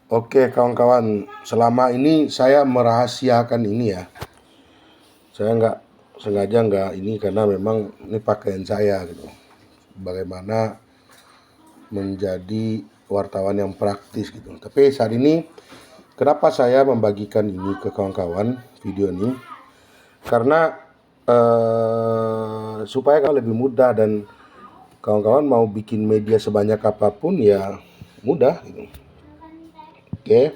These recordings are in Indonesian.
Oke kawan-kawan, selama ini saya merahasiakan ini ya. Saya nggak sengaja nggak ini karena memang ini pakaian saya gitu. Bagaimana menjadi wartawan yang praktis gitu. Tapi saat ini kenapa saya membagikan ini ke kawan-kawan video ini? Karena supaya kalian lebih mudah dan kawan-kawan mau bikin media sebanyak apapun ya mudah gitu. Oke,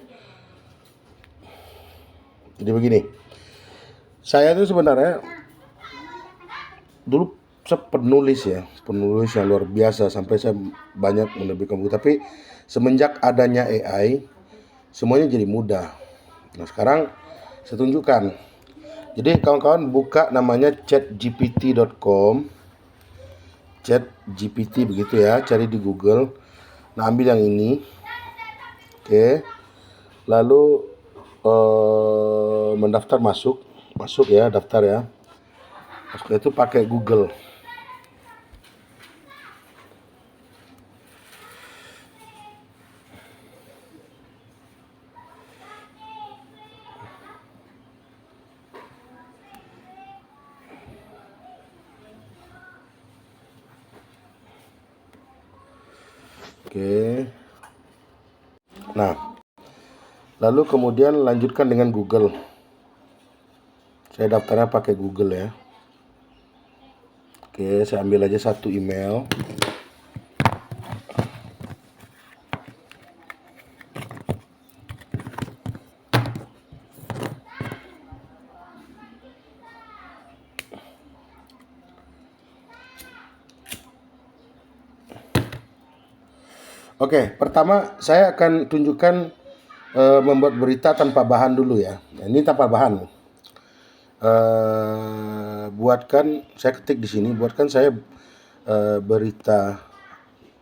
jadi begini. Saya itu sebenarnya dulu saya penulis yang luar biasa sampai saya banyak menerbitkan buku. Tapi semenjak adanya AI, semuanya jadi mudah. Nah sekarang saya tunjukkan. Jadi kawan-kawan buka namanya chatgpt.com, chatgpt begitu ya, cari di Google. Nah ambil yang ini, oke. Lalu mendaftar masuk ya, daftar ya. Setelah itu pakai Google. Oke. Nah, lalu kemudian lanjutkan dengan Google. Saya daftarnya pakai Google ya. Oke, saya ambil aja satu email. Oke, pertama saya akan tunjukkan membuat berita tanpa bahan dulu ya. Nah, ini tanpa bahan. Buatkan, saya ketik di sini, buatkan saya berita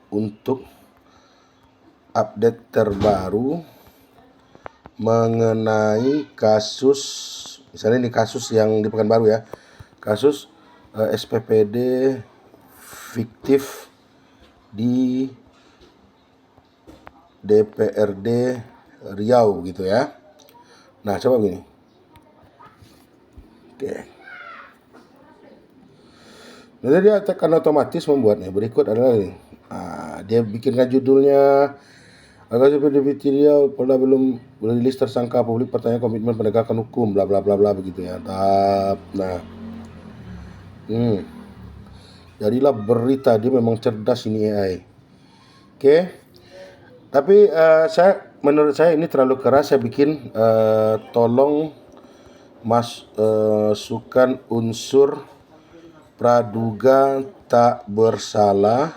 untuk update terbaru mengenai kasus, misalnya ini kasus yang di Pekanbaru ya, kasus SPPD fiktif di DPRD Riau gitu ya. Nah coba begini. Oke. Nanti dia akan otomatis membuatnya. Berikut adalah ini. Dia bikinkan judulnya. Agar seperti Riau pada belum rilis tersangka publik pertanyaan komitmen penegakan hukum bla bla bla bla begitu ya. Nah, jadilah berita. Dia memang cerdas ini AI. Oke. Tapi menurut saya ini terlalu keras. Saya bikin tolong masukkan unsur praduga tak bersalah,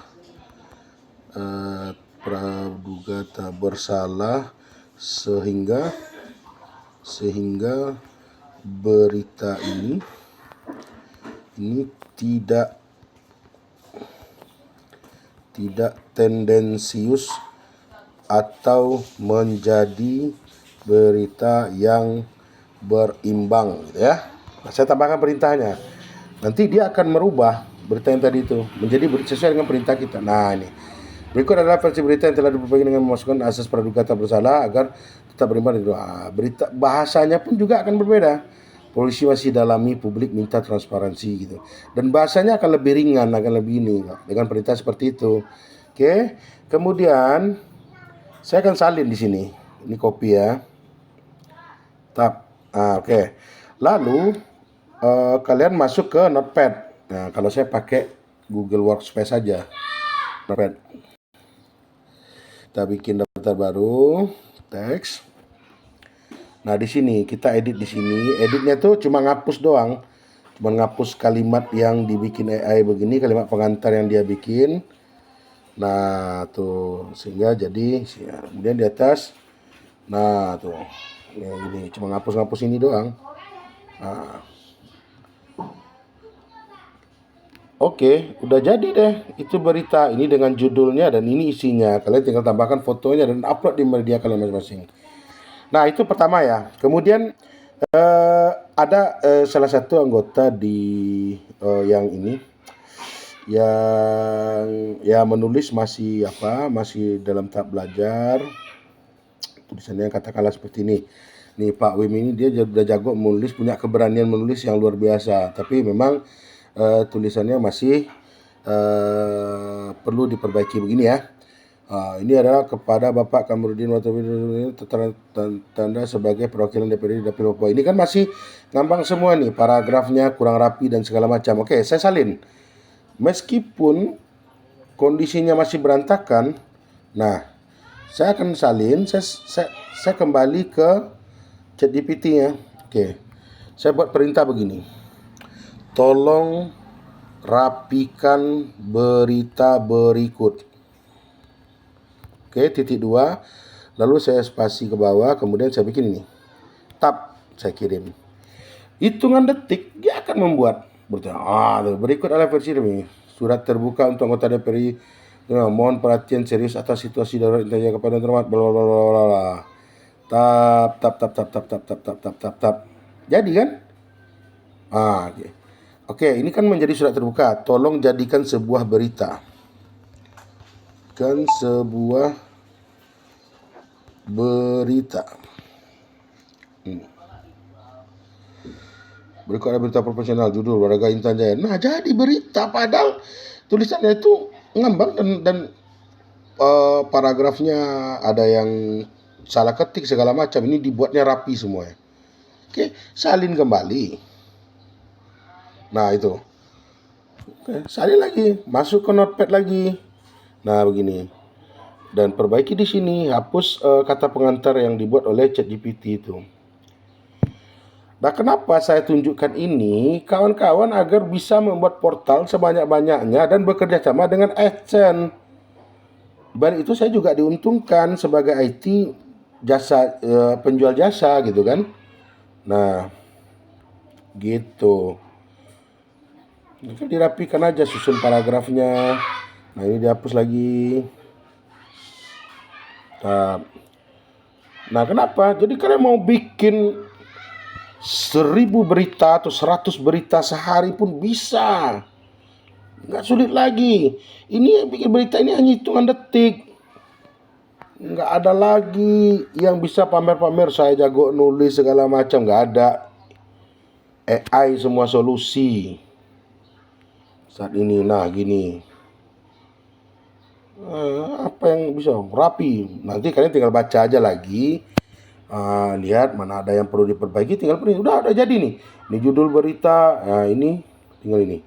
sehingga berita ini tidak tendensius atau menjadi berita yang berimbang gitu ya. Nah, saya tambahkan perintahnya. Nanti dia akan merubah berita yang tadi itu menjadi sesuai dengan perintah kita. Nah, ini. Berikut adalah versi berita yang telah diperbaiki dengan memasukkan asas praduga tak bersalah agar tetap berimbang. Berita bahasanya pun juga akan berbeda. Polisi masih dalami, publik minta transparansi gitu. Dan bahasanya akan lebih ringan, akan lebih ini dengan perintah seperti itu. Oke. Kemudian saya akan salin di sini. Ini kopi ya. Oke. Lalu kalian masuk ke Notepad. Nah, kalau saya pakai Google Workspace saja. Notepad. Kita bikin daftar baru, teks. Nah, di sini kita edit di sini. Editnya tuh cuma ngapus doang. Cuma ngapus kalimat yang dibikin AI begini, kalimat pengantar yang dia bikin. Nah, tuh sehingga jadi kemudian di atas. Nah, tuh. Ya, ini cuma ngapus-ngapus ini doang. Nah. Oke, udah jadi deh itu berita ini dengan judulnya dan ini isinya. Kalian tinggal tambahkan fotonya dan upload di media kalian masing-masing. Nah, itu pertama ya. Kemudian ada salah satu anggota di yang ini yang ya menulis masih dalam tahap belajar. tulisannya katakanlah seperti ini. Nih Pak Wim ini dia udah jago menulis, punya keberanian menulis yang luar biasa. Tapi memang tulisannya masih perlu diperbaiki begini ya. Ini adalah kepada Bapak Kamarudin Watauddin tanda sebagai perwakilan DPD di Dapil Papua. Ini kan masih ngambang semua nih, paragrafnya kurang rapi dan segala macam. Oke, saya salin. Meskipun kondisinya masih berantakan, nah saya akan salin, saya kembali ke ChatGPT ya. Oke, saya buat perintah begini. Tolong rapikan berita berikut. Oke, titik 2. Lalu saya spasi ke bawah, kemudian saya bikin ini. Tab, saya kirim. Hitungan detik dia akan membuat berita. Berikut adalah versi resmi. Surat terbuka untuk anggota DPR. Mohon perhatian serius atas situasi darurat intelijen kepada terhormat bla bla bla bla. Tap. Jadi kan? Oke, ini kan menjadi surat terbuka. Tolong jadikan sebuah berita. Sebuah berita. Berikut ada berita profesional, judul Warga Intan Jaya. Nah, jadi berita padahal tulisannya itu ngambang dan paragrafnya ada yang salah ketik segala macam. Ini dibuatnya rapi semua ya. Oke, salin kembali. Nah, itu. Oke, salin lagi, masuk ke notepad lagi. Nah, begini. Dan perbaiki di sini, hapus kata pengantar yang dibuat oleh ChatGPT itu. Nah, kenapa saya tunjukkan ini? Kawan-kawan agar bisa membuat portal sebanyak-banyaknya dan bekerja sama dengan AdSense. Balik itu saya juga diuntungkan sebagai IT jasa penjual jasa gitu kan. Nah, gitu. Ini kan dirapikan aja susun paragrafnya. Nah, ini dihapus lagi. Nah, kenapa? Jadi kalian mau bikin 1000 berita atau 100 berita sehari pun bisa. Nggak sulit lagi. Ini bikin berita ini hanya hitungan detik. Nggak ada lagi yang bisa pamer-pamer saya jago nulis segala macam. Nggak ada. AI semua solusi saat ini. Nah, gini. Apa yang bisa rapi? Nanti kalian tinggal baca aja lagi. Lihat mana ada yang perlu diperbaiki, tinggal print. Udah jadi nih. Ini judul berita. Nah, ini tinggal ini.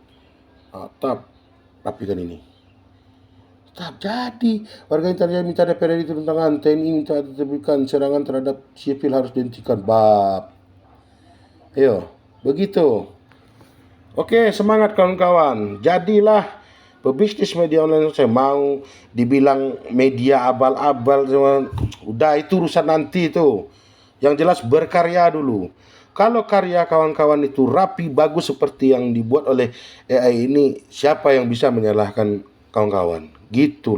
Rapikan ini. Jadi warga Intan minta DPR diturunkan, TNI minta diterbitkan, serangan terhadap sipil harus dihentikan. Bab. Ayo, begitu. Oke, semangat kawan-kawan. Jadilah pebisnis media online. Saya mau dibilang media abal-abal semua. Udah, itu urusan nanti itu. Yang jelas berkarya dulu. Kalau karya kawan-kawan itu rapi, bagus seperti yang dibuat oleh AI ini, siapa yang bisa menyalahkan kawan-kawan? Gitu.